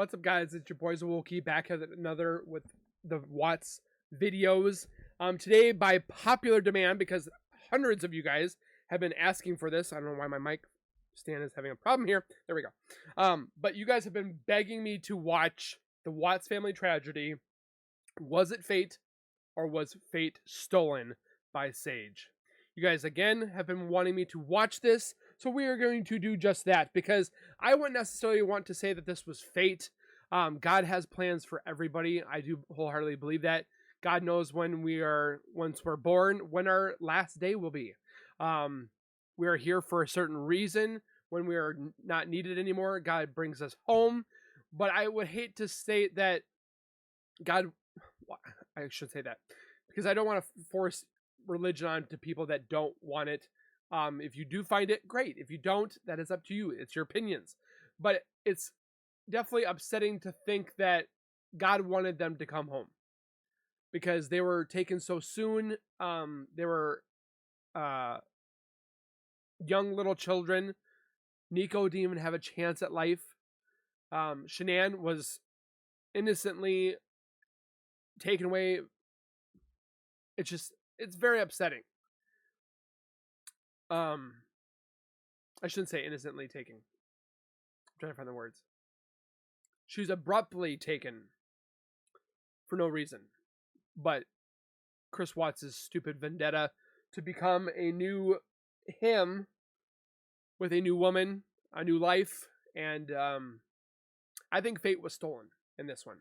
What's up, guys? It's your boy Zowoki back at another with the Watts videos. Today, by popular demand, because hundreds of you guys have been asking for this. I don't know why my mic stand is having a problem here. There we go. But you guys have been begging me to watch the Watts family tragedy. Was it fate, or was fate stolen by Sage? You guys again have been wanting me to watch this, so we are going to do just that, because I wouldn't necessarily want to say that this was fate. God has plans for everybody. I do wholeheartedly believe that. God knows once we're born, when our last day will be. We are here for a certain reason. When we are not needed anymore, God brings us home. But I would hate to state that God, I should say that, because I don't want to force religion on to people that don't want it. If you do find it, great. If you don't, that is up to you. It's your opinions. But it's definitely upsetting to think that God wanted them to come home, because they were taken so soon. They were young little children. Nico didn't even have a chance at life. Shanann was innocently taken away. It's very upsetting. I shouldn't say innocently taken. I'm trying to find the words. She was abruptly taken for no reason, but Chris Watts' stupid vendetta to become a new him with a new woman, a new life, and I think fate was stolen in this one.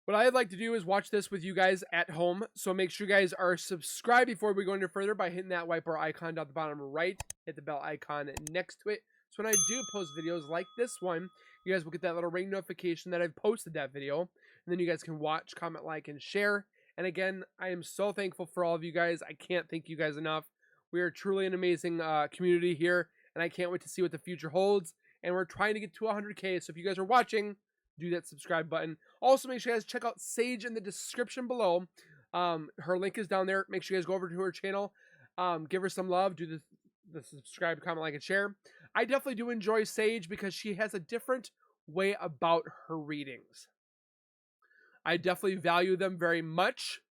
What I'd like to do is watch this with you guys at home, so make sure you guys are subscribed before we go any further by hitting that white bar icon down at the bottom right. Hit the bell icon next to it, so when I do post videos like this one, you guys will get that little ring notification that I've posted that video, and then you guys can watch, comment, like, and share. And again, I am so thankful for all of you guys. I can't thank you guys enough. We are truly an amazing community here, and I can't wait to see what the future holds. And we're trying to get to 100K, so if you guys are watching, do that subscribe button. Also, make sure you guys check out Sage in the description below. Her link is down there. Make sure you guys go over to her channel. Give her some love. Do the subscribe, comment, like, and share. I definitely do enjoy Sage because she has a different way about her readings. I definitely value them very much.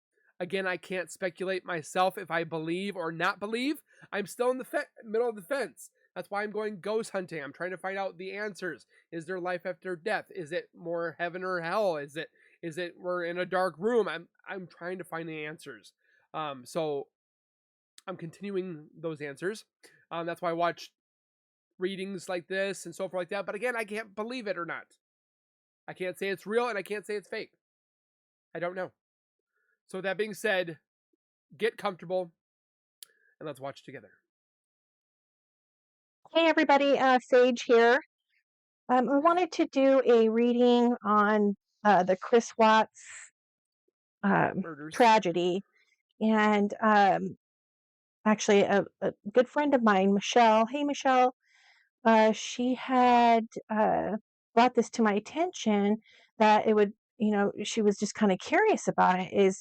Again, I can't speculate myself if I believe or not believe. I'm still in the middle of the fence. That's why I'm going ghost hunting. I'm trying to find out the answers. Is there life after death? Is it more heaven or hell? Is it we're in a dark room? I'm trying to find the answers. So I'm continuing those answers. That's why I watch readings like this and so forth like that. But again, I can't believe it or not. I can't say it's real and I can't say it's fake. I don't know. So with that being said, get comfortable and let's watch together. Hey everybody, Sage here. I wanted to do a reading on the Chris Watts Murders. tragedy, and actually a good friend of mine, Michelle. Hey Michelle, she had brought this to my attention that it would, she was just kind of curious about it.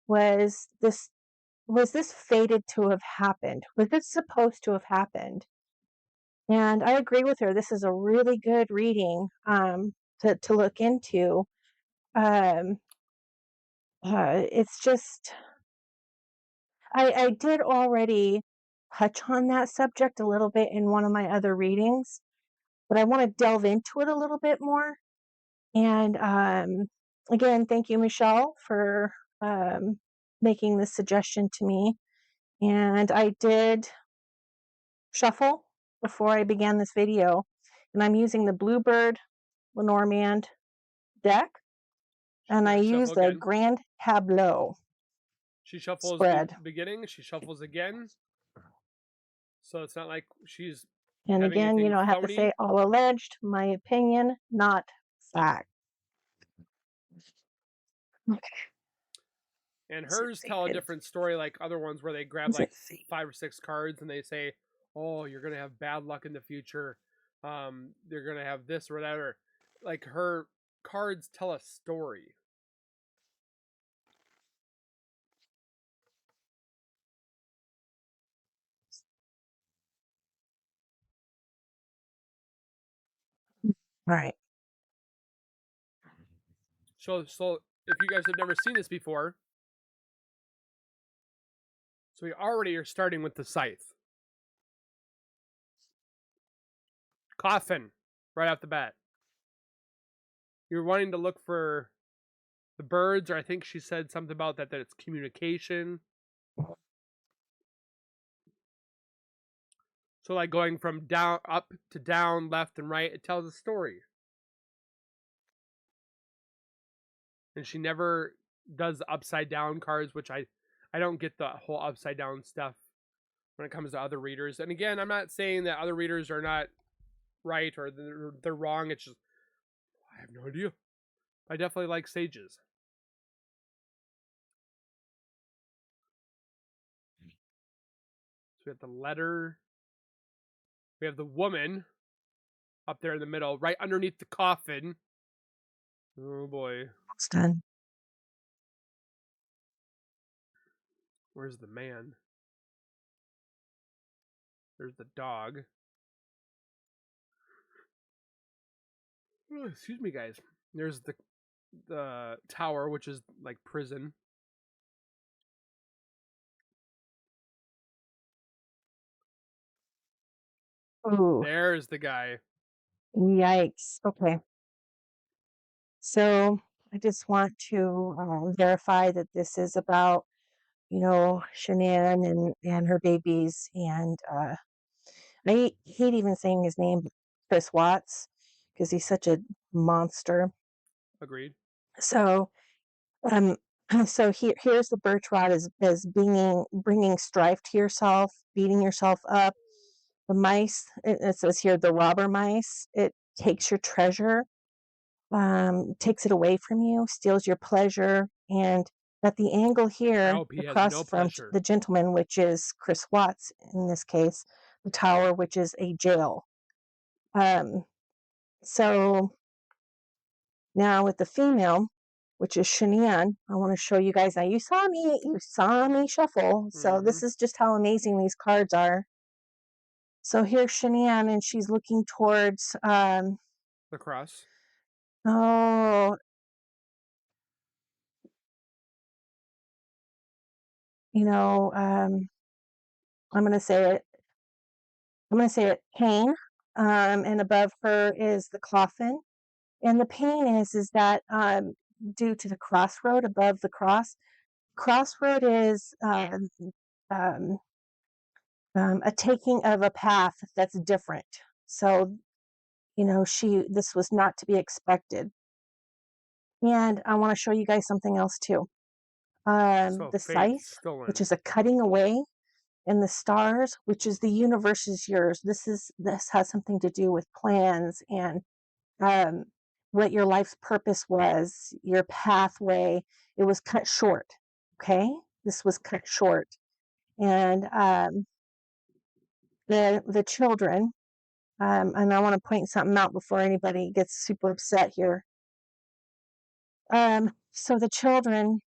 Was this fated to have happened? Was this supposed to have happened? And I agree with her. This is a really good reading to look into. Um, it's just, I did already touch on that subject a little bit in one of my other readings, but I want to delve into it a little bit more. And again, thank you, Michelle, for making this suggestion to me. And I did shuffle before I began this video, and I'm using the Bluebird Lenormand deck, and I use the Grand Tableau. She shuffles spread. beginning, she shuffles again. So it's not like she's and again, I have to say, all alleged, my opinion, not fact. Okay. And hers tell a different story, like other ones where they grab like 5 or 6 cards and they say, oh, you're going to have bad luck in the future. They're going to have this or whatever. Like her cards tell a story. Right. So if you guys have never seen this before, so we already are starting with the scythe. Coffin, right off the bat. You're wanting to look for the birds, or I think she said something about that it's communication. So like going from down up to down, left and right, it tells a story. And she never does the upside down cards, which I don't get the whole upside down stuff when it comes to other readers. And again, I'm not saying that other readers are not right or they're wrong. It's just I have no idea. I definitely like sages. So we have the letter. We have the woman up there in the middle, right underneath the coffin. Oh boy. It's done. Where's the man? There's the dog. Oh, excuse me, guys. There's the tower, which is like prison. Ooh, There's the guy. yikes. Okay. So I just want to verify that this is about, Shanann and her babies. And I hate even saying his name, Chris Watts, because he's such a monster. Agreed. So, um, so here's the birch rod as bringing strife to yourself, beating yourself up. The mice, it says here, the robber mice. It takes your treasure, takes it away from you, steals your pleasure, and at the angle I here, hope he has across no from pleasure. the gentleman, which is Chris Watts in this case, the tower, which is a jail. Um, so now with the female, which is Shanann, I want to show you guys. Now you saw me shuffle. So Mm-hmm. this is just how amazing these cards are. So here's Shanann, and she's looking towards The cross. oh, I'm gonna say it. I'm gonna say it, pain. And above her is the coffin. And the pain is that due to the crossroad above the crossroad is um, a taking of a path that's different. So, this was not to be expected. And I want to show you guys something else too. So The faith scythe, which stolen. is a cutting away, and the stars, which is the universe is yours. This has something to do with plans and um, what your life's purpose was, your pathway. It was cut short. Okay, this was cut short, and the children. And I want to point something out before anybody gets super upset here. So the children,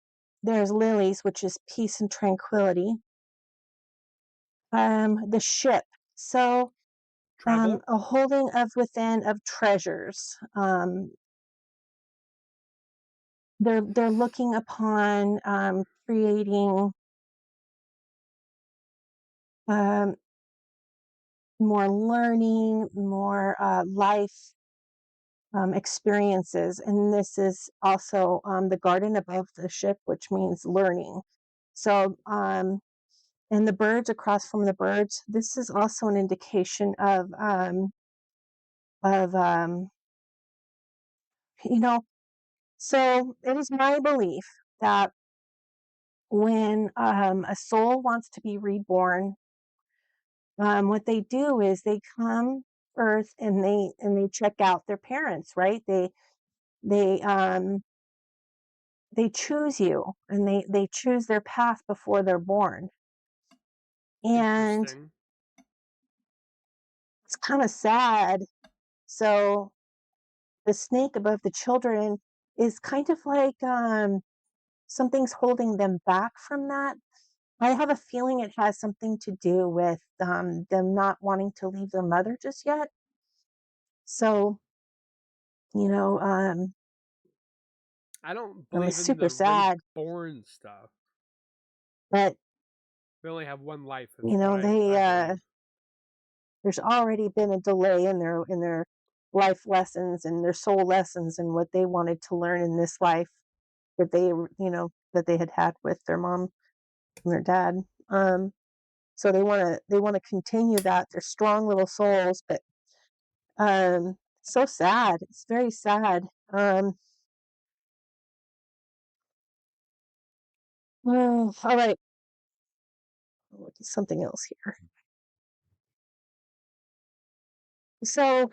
there's lilies, which is peace and tranquility. The ship. So Travel. a holding of within of treasures. They're looking upon creating um, more learning, more life experiences, and this is also the garden above the ship, which means learning. So, and the birds across from the birds, this is also an indication of you know. So it is my belief that when a soul wants to be reborn, what they do is they come earth and they check out their parents, right? They they choose you, and they choose their path before they're born, and Interesting. it's kind of sad. So the snake above the children is kind of like something's holding them back from that. I have a feeling it has something to do with them not wanting to leave their mother just yet. So, you know, I don't It's believe in super the sad, reborn stuff. but We only have one life, is you what know, I believe. there's already been a delay in their life lessons and their soul lessons and what they wanted to learn in this life that that they had with their mom and their dad. So they want to continue that. They're strong little souls, but so sad. It's very sad. All right. Something else here. So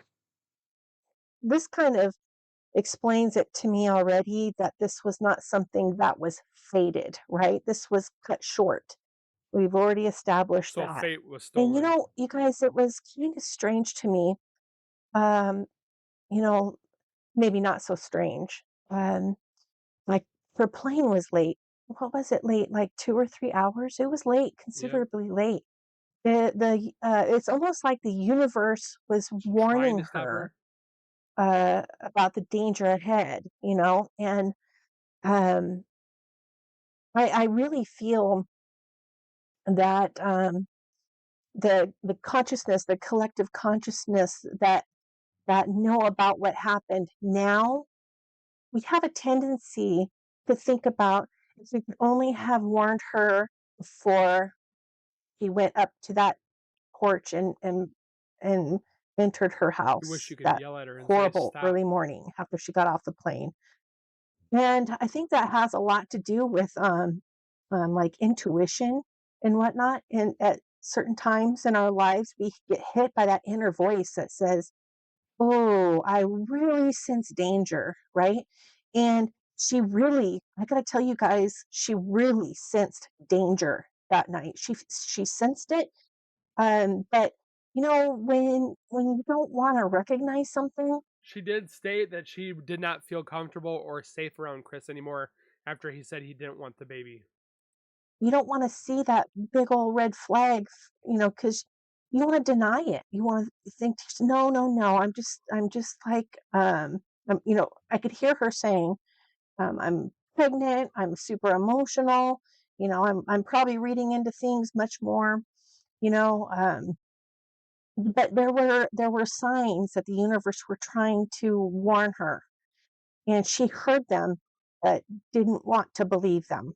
this kind of explains it to me already that this was not something that was fated, right? This was cut short. We've already established So that. fate was And stolen. you guys, it was kind of strange to me. Um, you know, maybe not so strange. Like her plane was late. What was it late? Like 2 or 3 hours? It was late, Yep. considerably late. It's almost like the universe was Trying warning to stop her her. about the danger ahead, and um, I really feel that the consciousness, the collective consciousness that know about what happened now, we have a tendency to think about if we could only have warned her before he went up to that porch and entered her You wish house you could that yell at her and say, horrible "Stop." early morning after she got off the plane. And I think that has a lot to do with like intuition and whatnot. And at certain times in our lives, we get hit by that inner voice that says, "Oh, I really sense danger," right? And I gotta tell you guys, she really sensed danger that night. She sensed it. But when you don't want to recognize something, She did state that she did not feel comfortable or safe around Chris anymore after he said he didn't want the baby. you don't want to see that big old red flag, because you want to deny it. You want to think, no, no, no. I'm just like, I could hear her saying, I'm pregnant. I'm super emotional. I'm probably reading into things much more. You know, but there were signs that the universe were trying to warn her, and she heard them, but didn't want to believe them.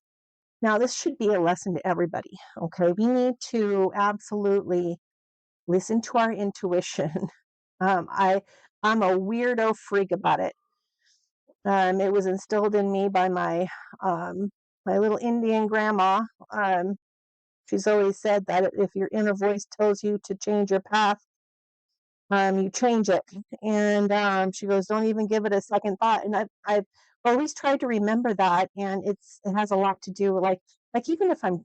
Now, this should be a lesson to everybody. Okay, we need to absolutely listen to our intuition. um, I I'm a weirdo freak about it. It was instilled in me by my little Indian grandma. She's always said that if your inner voice tells you to change your path, you change it. And she goes, don't even give it a second thought. And I've always tried to remember that. And it has a lot to do, like even if I'm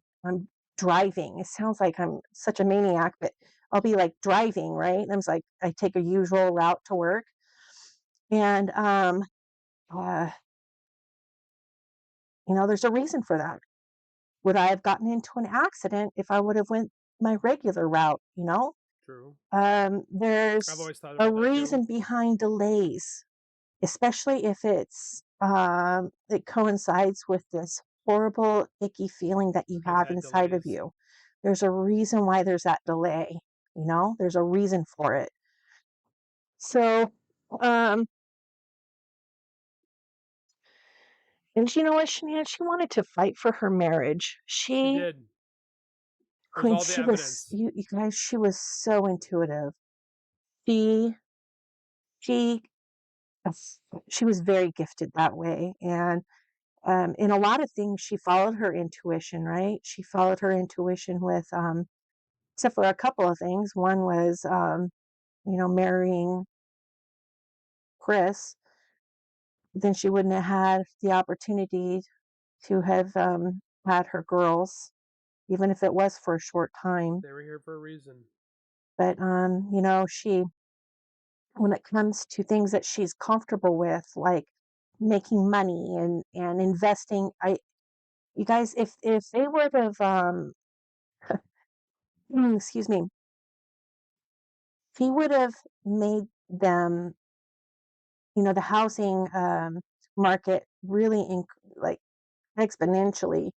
driving, it sounds like I'm such a maniac, but I'll be like driving, right? And I'm like, I take a usual route to work. And uh, there's a reason for that. Would I have gotten into an accident if I would have went my regular route? True. I've There's always thought a about that too. reason behind delays, especially if it coincides with this horrible, icky feeling that you I've have had inside of delays. you. There's a reason why there's that delay. There's a reason for it. So, um, and you know what, Shanann, she wanted to fight for her marriage. She did. There's Queen, all the evidence. you guys, she was so intuitive. She, she, she was very gifted that way. And in a lot of things, she followed her intuition, right? She followed her intuition with, except for a couple of things. One was, marrying Chris. Then she wouldn't have had the opportunity to have had her girls, even if it was for a short time. They were here for a reason. But, when it comes to things that she's comfortable with, like making money and investing, you guys, if they would have, excuse me, he would have made them, the housing market really like exponentially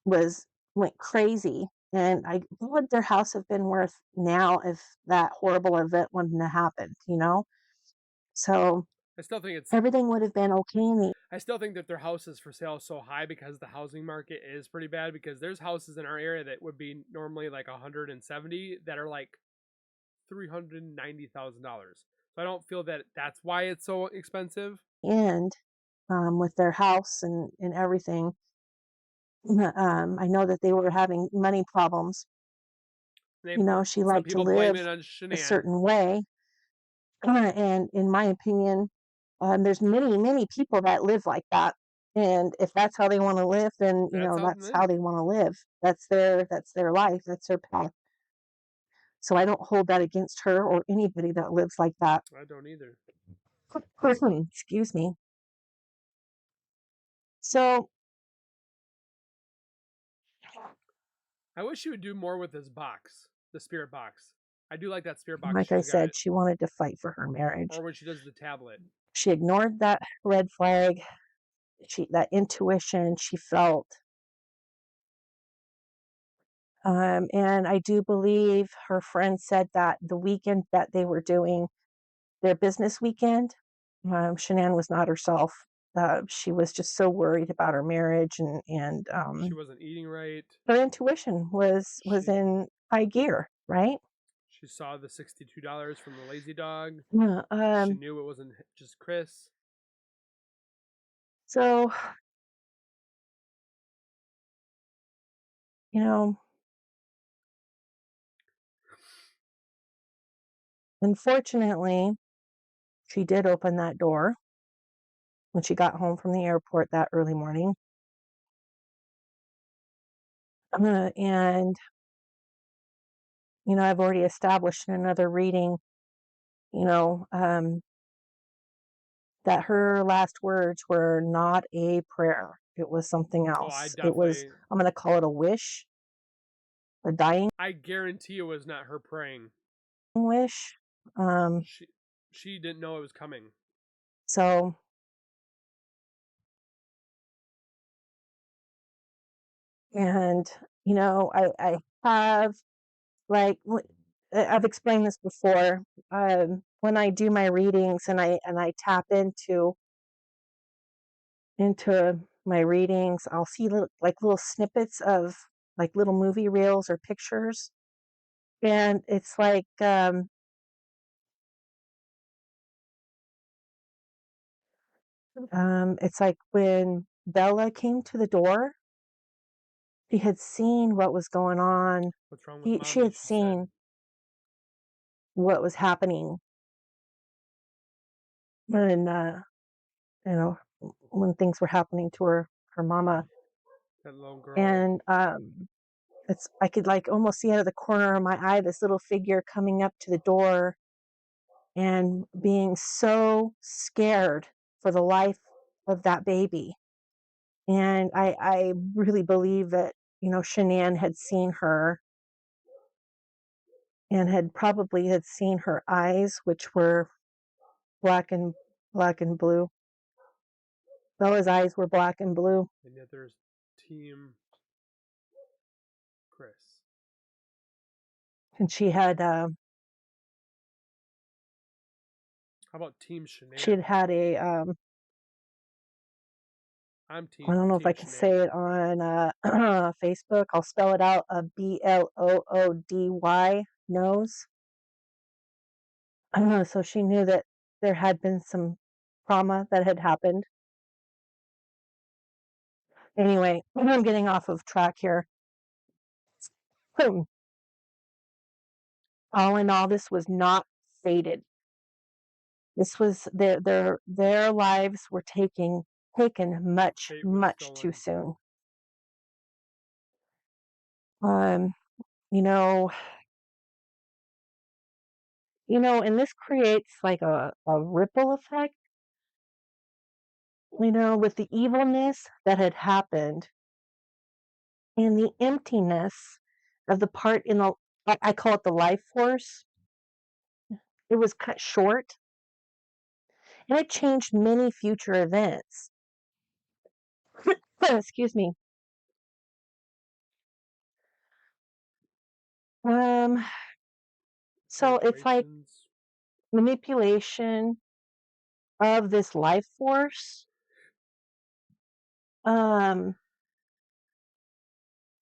was went crazy. And what would their house have been worth now if that horrible event wouldn't have happened, you know? So I still think it's everything would have been okay in the I still think that their house is for sale so high because the housing market is pretty bad, because there's houses in our area that would be normally like 170 that are like $390,000. So I don't feel that that's why it's so expensive. end, with their house and everything. I know that they were having money problems. They You know, she Some liked to people blame live it on a Shanann. certain way. And in my opinion, there's many, many people that live like that. And if that's how they want to live, then That's how that's how they want to live. That's their life. That's their path. So I don't hold that against her or anybody that lives like that. I don't either. Excuse me. So, I wish she would do more with this box, the spirit box. I do like that spirit box like I she's got, said, she wanted to fight for her marriage. or when she does the tablet. She ignored that red flag. That intuition she felt. And I do believe her friend said that the weekend that they were doing their business weekend, Shanann was not herself. She was just so worried about her marriage, and She wasn't eating right. her intuition was She in high gear, right? she saw the $62 from the lazy dog. Yeah, She knew it wasn't just Chris. so you know, unfortunately, she did open that door when she got home from the airport that early morning. And I've already established in another reading, you know, that her last words were not a prayer. It was something Oh, I else. It was, definitely, I'm going to call it a wish, a dying I guarantee it was not her praying. wish. Um, She didn't know it was coming. so, and, I have, like, I've explained this before. When I do my readings and I tap into my readings, I'll see little snippets of like little movie reels or pictures. And it's like when Bella came to the door, she had seen what was going on. What's wrong with She mommy? had She said. seen what was happening when, you know, when things were happening to her mama. That little girl. And I could like almost see out of the corner of my eye this little figure coming up to the door and being so scared for the life of that baby. And I really believe that, Shanann had seen her and had seen her eyes, which were black and black and blue. Bella's eyes were black and blue. And yet there's Team Chris. And How about Team she had Shanann? had a, I'm I don't know if Team I can say Shanann. it on Facebook. I'll spell it out, Bloody, nose. So she knew that there had been some trauma that had happened. Anyway, I'm getting off of track here. All in all, this was not fated. This was their lives were taken much, Fate was much too stolen. soon. Um, you know, and this creates like a ripple effect, with the evilness that had happened and the emptiness of the part in the I call it the life force. It was cut short and it changed many future events. Excuse me. Um, so it's like Manipulations. manipulation of this life force. Um,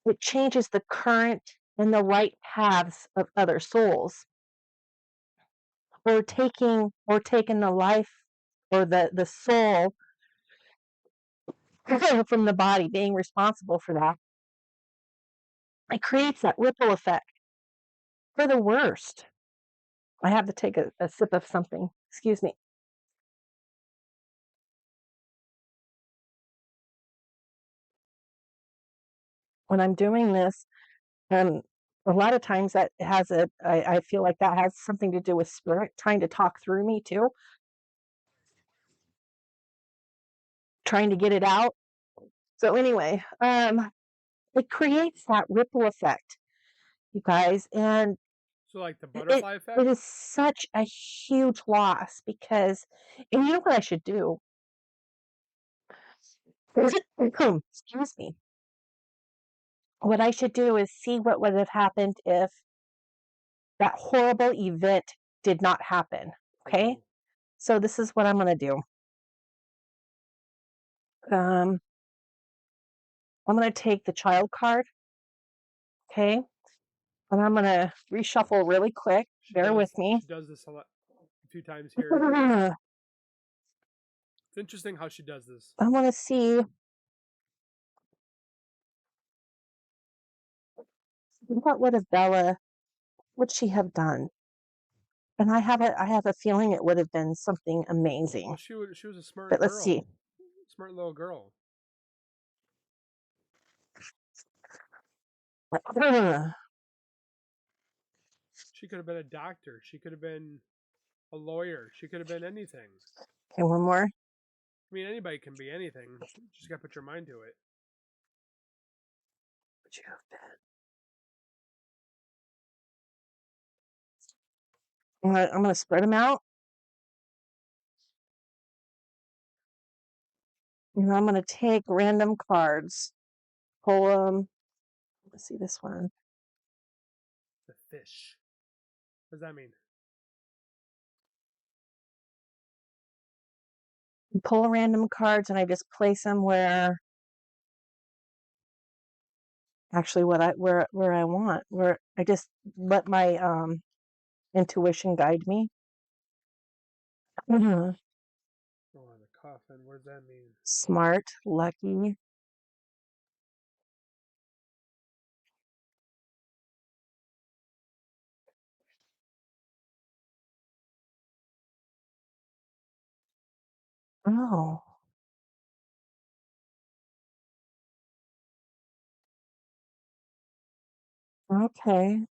it changes the current and the right paths of other souls, or taking the life or the soul from the body, being responsible for that. It creates that ripple effect for the worst. I have to take a sip of something. Excuse me. When I'm doing this, um, a lot of times that I feel like that has something to do with spirit trying to talk through me too, trying to get it out. So anyway, it creates that ripple effect, you guys, and So like the it butterfly it effect. is such a huge loss because, and you know what I should do? Excuse me. What I should do is see what would have happened if that horrible event did not happen. Okay, Ooh. so this is what I'm going to do. Um, I'm going to take the child card. Okay, and I'm going to reshuffle really quick. She Bear with does. me. She does this a few times here. I It's interesting how she does this. want to see what would have Bella, would she have done? And I have a feeling it would have been something amazing. Well, she was a smart But let's see. girl, smart little girl. She could have been a doctor. She could have been a lawyer. She could have been anything. Okay, one more. I mean, anybody can be anything. You just got to put your mind to it. Would you have been? I'm gonna spread them out, and I'm gonna take random cards, pull them. Let's see this one. The fish. What does that mean? Pull random cards, and I just place them where actually where I want. Where I just let my intuition guide me. Mhm. Oh, the coffin. What does that mean? Smart, lucky. Oh, okay.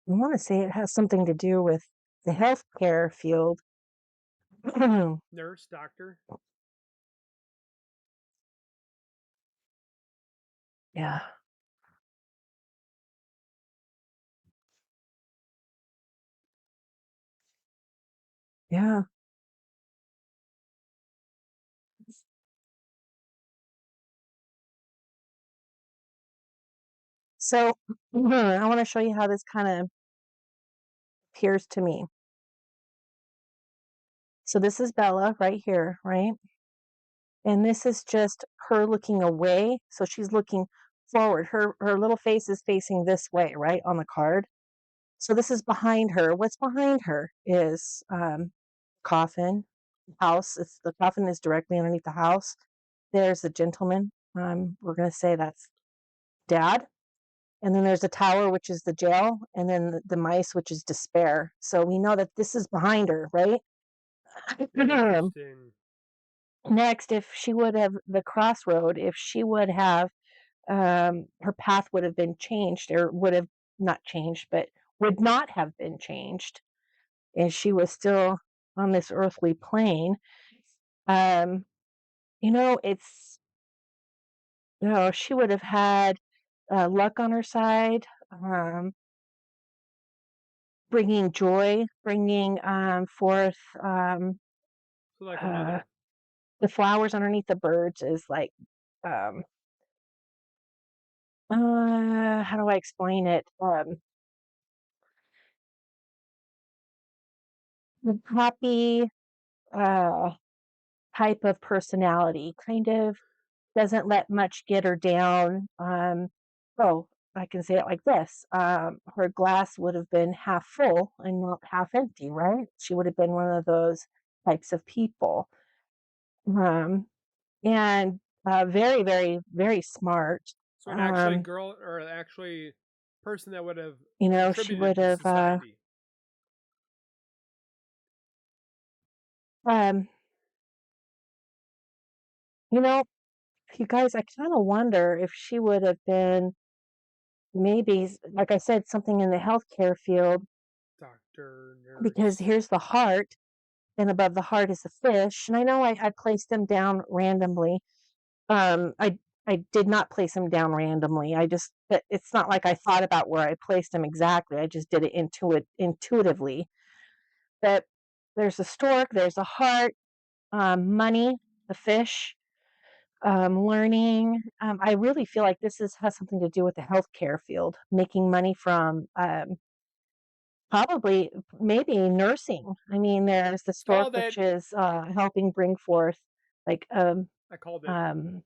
I want to say it has something to do with the healthcare field. Nurse, doctor. Yeah, yeah. So I want to show you how this kind of appears to me. So this is Bella right here, right? And this is just her looking away. So she's looking forward. Her little face is facing this way, right, on the card. So this is behind her. What's behind her is coffin, house. It's the coffin is directly underneath the house. There's the gentleman. We're gonna say that's dad. And then there's the tower, which is the jail, and then the mice, which is despair. So we know that this is behind her, right? Interesting. Next, if she would have the crossroad, if she would have her path would have been changed, or would have not changed, but would not have been changed, and she was still on this earthly plane. Um, it's she would have had. luck on her side, bringing joy, bringing forth So like a uh, mother. the flowers underneath the birds is like, um, how do I explain it? The happy uh, type of personality, kind of doesn't let much get her down. Oh, I can say it like this. Her glass would have been half full and not half empty, right? She would have been one of those types of people. Um, and very, very, very smart. So an actually Um, girl or an actually person that would have she would contributed to have, society. um, you know, you guys, I kind of wonder if she would have been maybe, like I said, something in the healthcare field, Doctor, because nurse. here's the heart, and above the heart is the fish. And I know I placed them down randomly. I did not place them down randomly. It's not like I thought about where I placed them exactly. I just did it intuitively. But there's a stork, there's a heart, money, the fish, learning. I really feel like has something to do with the healthcare field, making money from probably maybe nursing. I mean, there's the stork, Called it. which is helping bring forth like I called it. um,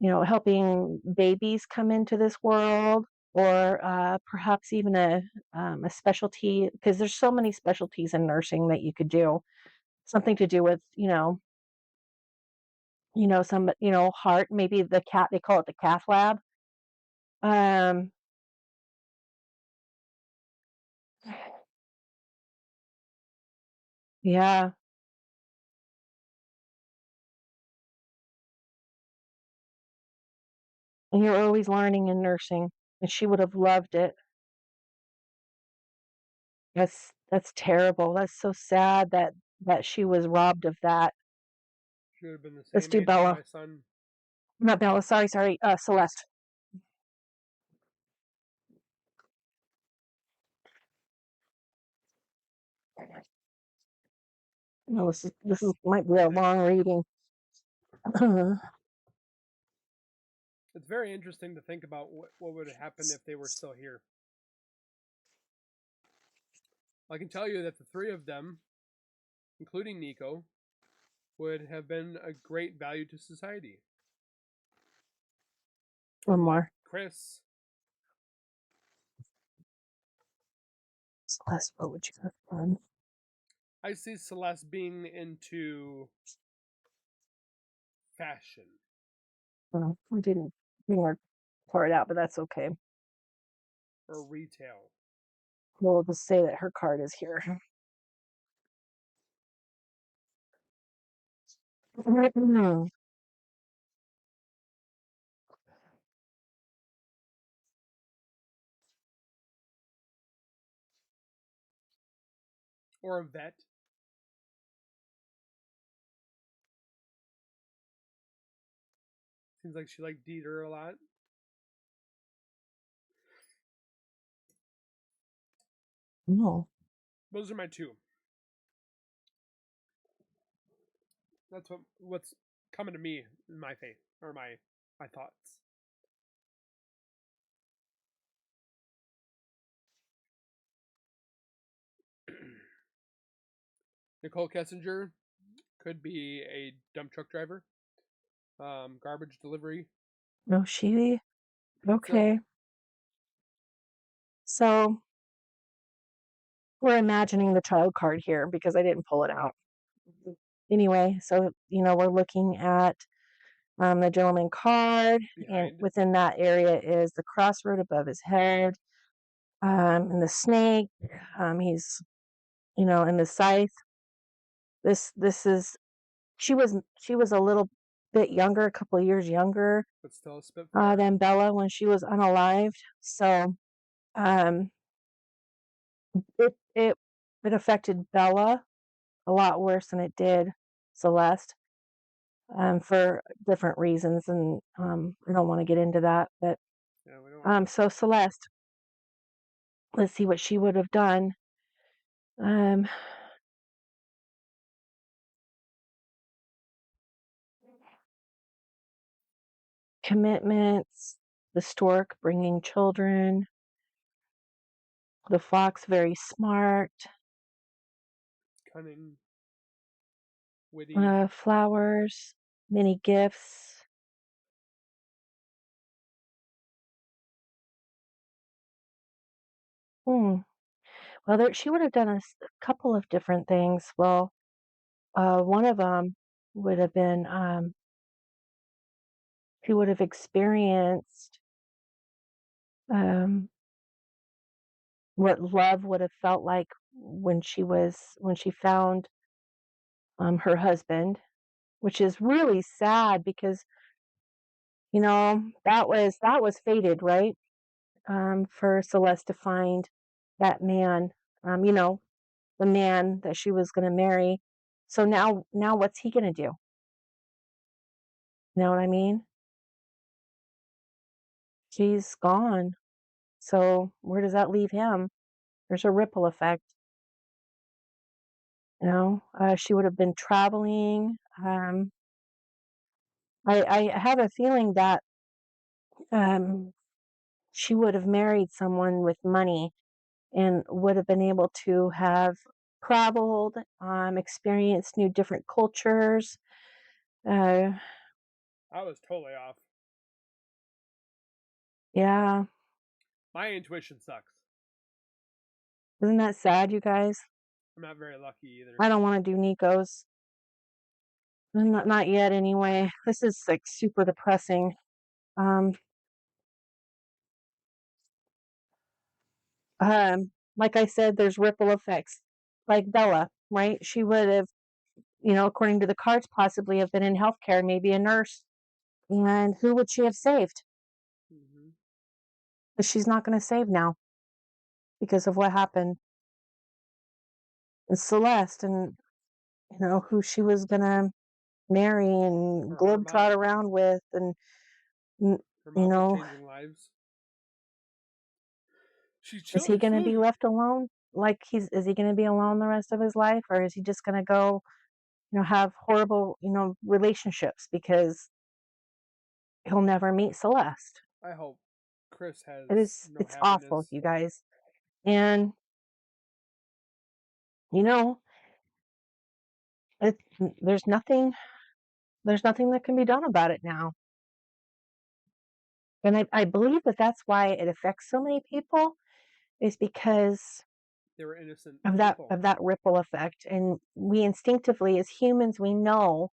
helping babies come into this world, or perhaps even a specialty, because there's so many specialties in nursing that you could do. Something to do with some heart. Maybe the cat. They call it the cath lab. Um, yeah, and you're always learning in nursing, and she would have loved it. That's terrible. That's so sad that she was robbed of that. She would have been the Let's same do age as Bella. my son. Not Bella. Sorry. Celeste. No, this is might be a long reading. It's very interesting to think about what would happen if they were still here. I can tell you that the three of them, including Nico, would have been a great value to society. One And like more. Chris, Celeste, what would you have done? I see Celeste being into fashion We didn't bring our part out, but that's okay. or retail. We'll just say that her card is here. Or a vet. Seems like she liked Dieter a lot. No. Those are my two. That's what's coming to me in my faith or my thoughts. Nicole Kessinger could be a dump truck driver, garbage delivery. No, she. That's it. Okay. So we're imagining the child card here because I didn't pull it out. Anyway, so we're looking at the gentleman card, and Behind. within that area is the crossroad above his head, and the snake. He's in the scythe. This is she was a little bit younger, a couple of years younger But still a Spitfire. than Bella when she was unalived. So um, it it it affected Bella a lot worse than it did Celeste. for different reasons, and I don't want to get into that. But Yeah, we don't. so Celeste, let's see what she would have done. Um, Commitments, the stork bringing children, the fox very smart, Cunning, witty. flowers, many gifts. Hmm. Well, she would have done a couple of different things. Well, one of them would have been she would have experienced um, what love would have felt like when she found her husband, which is really sad because that was fated, right? For Celeste to find that man, the man that she was going to marry. So now what's he going to do? You know what I mean? She's gone. So where does that leave him? There's a ripple effect. She would have been traveling. I have a feeling that um, she would have married someone with money and would have been able to have traveled, experienced new different cultures. Uh, I was totally off. yeah, My intuition sucks. isn't that sad, you guys? I'm not very lucky either. I don't want to do Nico's. Not yet, anyway. This is like super depressing. Um, like I said, there's ripple effects. Like Bella, right? She would have, according to the cards, possibly have been in healthcare, maybe a nurse. And who would she have saved? Mm-hmm. But she's not going to save now because of what happened. And Celeste, and who she was going to marry and Her globetrot mom. around with, and you Her mom was know, changing lives. She's is he chilling. going to be left alone? Like is he going to be alone the rest of his life, or is he just going to go, have horrible, relationships because he'll never meet Celeste? I hope Chris has no It's awful, happiness. you guys. And you know, it, there's nothing that can be done about it now. And I believe that that's why it affects so many people, is because They were innocent of that people. of that ripple effect. And we instinctively, as humans, we know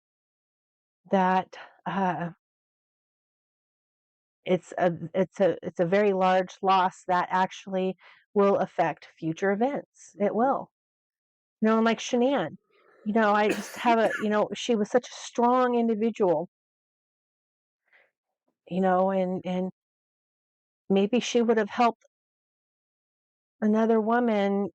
that it's a very large loss that actually will affect future events. It Mm-hmm. will. And like Shanann, I just have she was such a strong individual, and maybe she would have helped another woman,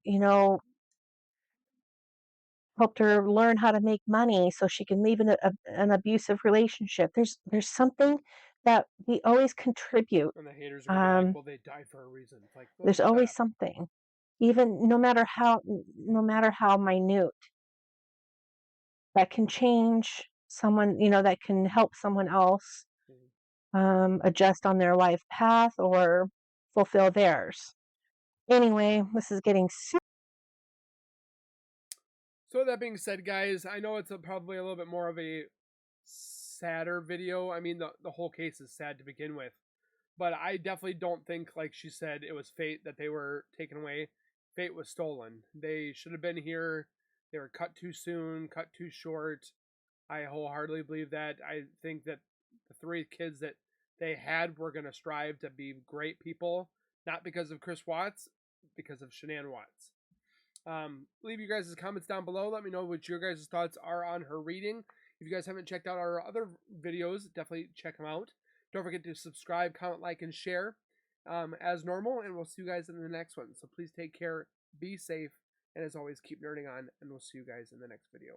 helped her learn how to make money so she can leave an abusive relationship. There's something that we always contribute. And the haters are gonna be like, Um, "Well, they died for a reason." It's like, well, there's shut always up. something, even no matter how minute, that can change someone, that can help someone else Mm-hmm. adjust on their life path or fulfill theirs. Anyway, this is getting super. So that being said, guys, I know it's probably a little bit more of a sadder video. I mean, the whole case is sad to begin with, but I definitely don't think, like she said, it was fate that they were taken away. Fate was stolen. They should have been here. They were cut too soon, cut too short. I wholeheartedly believe that. I think that the three kids that they had were going to strive to be great people, not because of Chris Watts, because of Shanann Watts. Leave your guys' comments down below. Let me know what your guys' thoughts are on her reading. If you guys haven't checked out our other videos, definitely check them out. Don't forget to subscribe, comment, like, and share as normal. And we'll see you guys in the next one. So please take care, be safe, and as always, keep nerding on. And we'll see you guys in the next video.